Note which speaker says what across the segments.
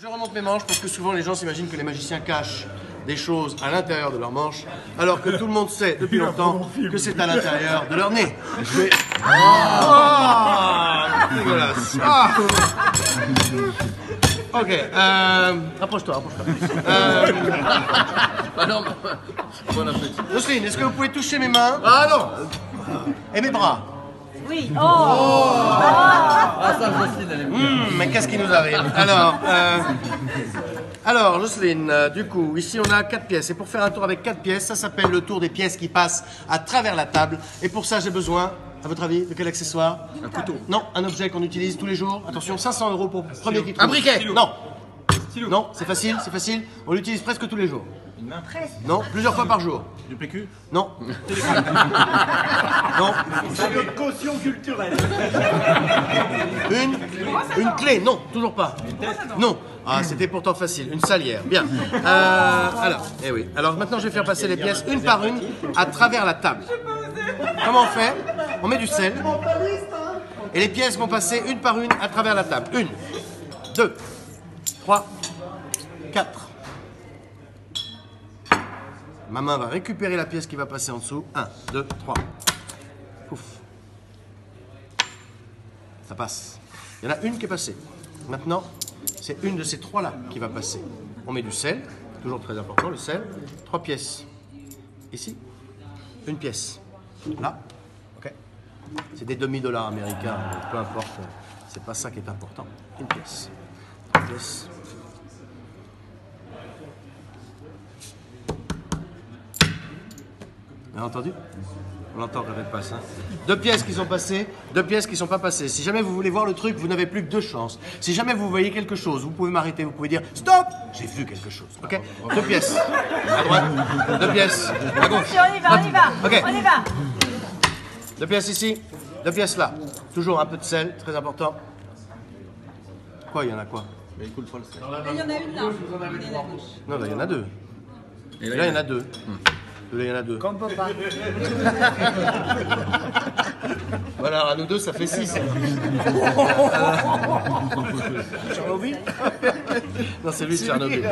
Speaker 1: Je remonte mes manches parce que souvent les gens s'imaginent que les magiciens cachent des choses à l'intérieur de leurs manches, alors que tout le monde sait depuis longtemps que c'est à l'intérieur de leur nez. Je vais... Oh, dégueulasse. Ok, approche-toi, approche-toi.
Speaker 2: Ah non, bon appétit.
Speaker 1: Jocelyne, est-ce que vous pouvez toucher mes mains?
Speaker 2: Ah non.
Speaker 1: Et mes bras?
Speaker 3: Oui. Oh.
Speaker 2: Ah ça, Jocelyne, elle est bien.
Speaker 1: Mais qu'est-ce qui nous arrive? Alors, Jocelyne, du coup, ici on a 4 pièces. Et pour faire un tour avec 4 pièces, ça s'appelle le tour des pièces qui passent à travers la table. Et pour ça, j'ai besoin, à votre avis, de quel accessoire?
Speaker 2: Un couteau.
Speaker 1: Non, un objet qu'on utilise tous les jours. Attention, 500 € pour le premier qui trouve.
Speaker 2: Un briquet.
Speaker 1: Stylo. Non. Stylo. Non, c'est facile, c'est facile. On l'utilise presque tous les jours.
Speaker 2: Une main.
Speaker 1: Non, plusieurs fois par jour.
Speaker 2: Du PQ.
Speaker 1: Non. Non.
Speaker 4: C'est une caution culturelle.
Speaker 1: Une clé, non, toujours pas. Non. Ah, c'était pourtant facile. Une salière. Bien. Alors, eh oui. Alors maintenant, je vais faire passer les pièces une par une à travers la table. Comment on fait? On met du sel. Et les pièces vont passer une par une à travers la table. 1, 2, 3, 4. Ma main va récupérer la pièce qui va passer en dessous. 1, 2, 3. Pouf. Ça passe. Il y en a une qui est passée. Maintenant, c'est une de ces 3-là qui va passer. On met du sel, toujours très important, le sel. 3 pièces. Ici, une pièce. Là, ok. C'est des demi-dollars américains, donc peu importe. C'est pas ça qui est important. Une pièce. 3 pièces. Vous avez entendu? On l'entend quand elle passe. Hein. 2 pièces qui sont passées, 2 pièces qui ne sont pas passées. Si jamais vous voulez voir le truc, vous n'avez plus que 2 chances. Si jamais vous voyez quelque chose, vous pouvez m'arrêter, vous pouvez dire « Stop !» J'ai vu quelque chose. Ok? 2 pièces. À droite. 2 pièces. À gauche.
Speaker 3: On y va, on y va.
Speaker 1: Ok.
Speaker 3: On y va.
Speaker 1: 2 pièces ici. 2 pièces là. Toujours un peu de sel, très important. Quoi, il y en a quoi?
Speaker 2: Mais il coule pas le sel.
Speaker 3: Il y en a une là.
Speaker 1: Non, là, il y en a 2. Et là, il y en a 2. Là, il y en a 2.
Speaker 3: Comme papa.
Speaker 1: Voilà, à nous 2, ça fait 6. Tchernobyl? Non, c'est lui, Tchernobyl.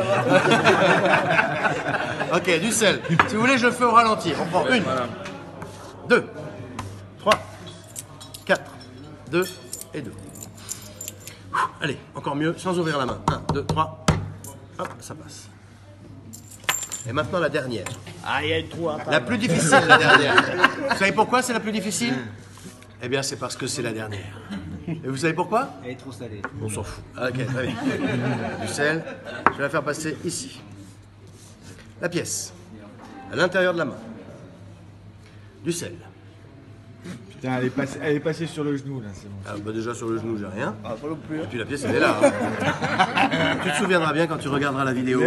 Speaker 1: Ok, du sel. Si vous voulez, je le fais au ralenti. On prend 1, 2, 3, 4, 2 et 2. Allez, encore mieux, sans ouvrir la main. 1, 2, 3. Hop, ça passe. Et maintenant la dernière.
Speaker 4: Ah, il y a une trou.
Speaker 1: La plus difficile, la dernière. Vous savez pourquoi c'est la plus difficile? Eh bien, c'est parce que c'est la dernière. Et vous savez pourquoi?
Speaker 4: Elle est trop salée.
Speaker 1: On s'en fout. Ok, très bien. Du sel. Je vais la faire passer ici. La pièce. À l'intérieur de la main. Du sel.
Speaker 5: Putain, elle est passée sur le genou là, c'est bon.
Speaker 1: Ah, bah déjà sur le genou, j'ai rien.
Speaker 4: Ah, pas non plus.
Speaker 1: Et puis la pièce, elle est là. Hein. Tu te souviendras bien quand tu regarderas la vidéo.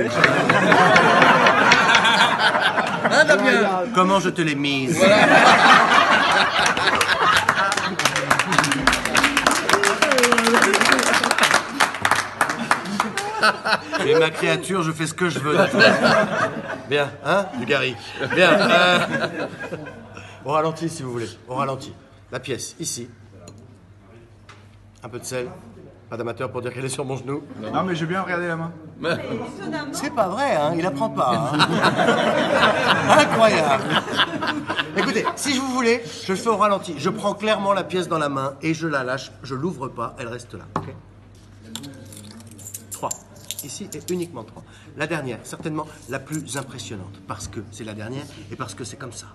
Speaker 1: Hein, Damien? Comment je te l'ai mise? Et ma créature, je fais ce que je veux. Bien, hein, du Gary. Bien. Au ralenti, si vous voulez. Au ralenti. La pièce, ici. Un peu de sel. Pas d'amateur pour dire qu'elle est sur mon genou.
Speaker 5: Non, mais j'ai bien regardé la main.
Speaker 1: C'est pas vrai, hein, il apprend pas. Hein. Incroyable. Écoutez, si vous voulez, je le fais au ralenti. Je prends clairement la pièce dans la main et je la lâche. Je l'ouvre pas, elle reste là. Okay. 3. Ici et uniquement 3. La dernière, certainement la plus impressionnante. Parce que c'est la dernière et parce que c'est comme ça.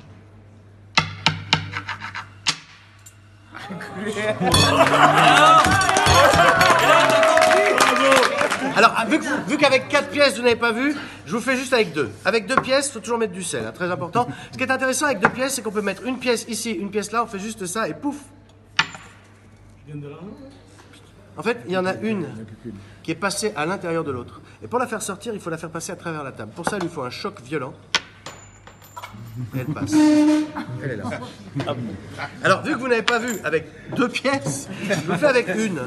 Speaker 1: Alors, vu qu'avec 4 pièces, vous n'avez pas vu, je vous fais juste avec 2. Avec 2 pièces, il faut toujours mettre du sel, hein, très important. Ce qui est intéressant avec 2 pièces, c'est qu'on peut mettre une pièce ici, une pièce là, on fait juste ça et pouf. En fait, il y en a une qui est passée à l'intérieur de l'autre. Et pour la faire sortir, il faut la faire passer à travers la table. Pour ça, il lui faut un choc violent. Et elle passe. Elle est là. Alors, vu que vous n'avez pas vu avec 2 pièces, je le fais avec une.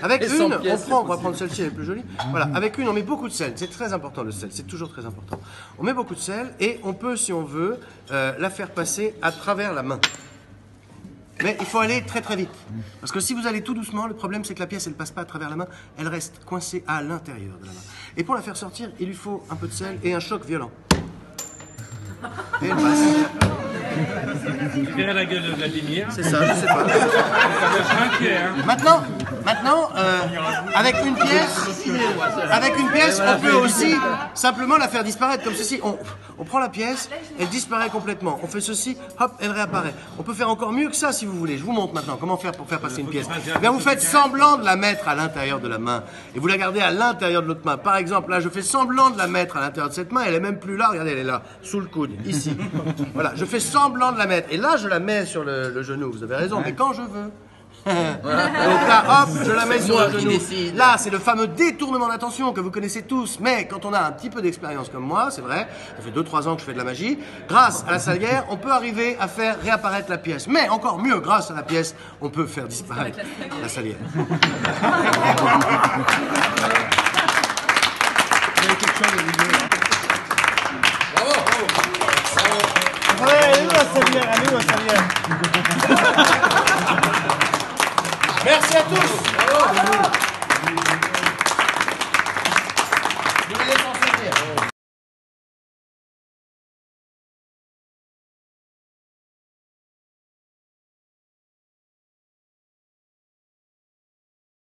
Speaker 1: Avec une, on va prendre celle-ci, elle est plus jolie. Voilà, avec une, on met beaucoup de sel. C'est très important le sel, c'est toujours très important. On met beaucoup de sel et on peut, si on veut, la faire passer à travers la main. Mais il faut aller très très vite. Parce que si vous allez tout doucement, le problème c'est que la pièce elle passe pas à travers la main, elle reste coincée à l'intérieur de la main. Et pour la faire sortir, il lui faut un peu de sel et un choc violent. Et elle passe.
Speaker 6: Tu verrais la gueule de Vladimir.
Speaker 1: C'est ça, je sais pas.
Speaker 6: Ça va être inquiet, hein.
Speaker 1: Maintenant, avec une pièce, on peut aussi simplement la faire disparaître comme ceci. On prend la pièce, elle disparaît complètement. On fait ceci, hop, elle réapparaît. On peut faire encore mieux que ça si vous voulez. Je vous montre maintenant comment faire pour faire passer une pièce. Eh bien, vous faites semblant de la mettre à l'intérieur de la main et vous la gardez à l'intérieur de l'autre main. Par exemple, là, je fais semblant de la mettre à l'intérieur de cette main. Elle est même plus là. Regardez, elle est là, sous le coude, ici. Voilà, je fais semblant de la mettre. Et là, je la mets sur le genou. Vous avez raison, mais quand je veux. Donc là, hop, je la mets sur le genou. Là, c'est le fameux détournement d'attention que vous connaissez tous. Mais quand on a un petit peu d'expérience comme moi, c'est vrai, ça fait 2-3 ans que je fais de la magie, grâce à la salière, on peut arriver à faire réapparaître la pièce. Mais encore mieux, grâce à la pièce, on peut faire disparaître la salière.
Speaker 4: Vous avez quelque chose à vous dire, hein? Ouais, elle est où la salière? Elle est où la salière?
Speaker 1: Merci à tous.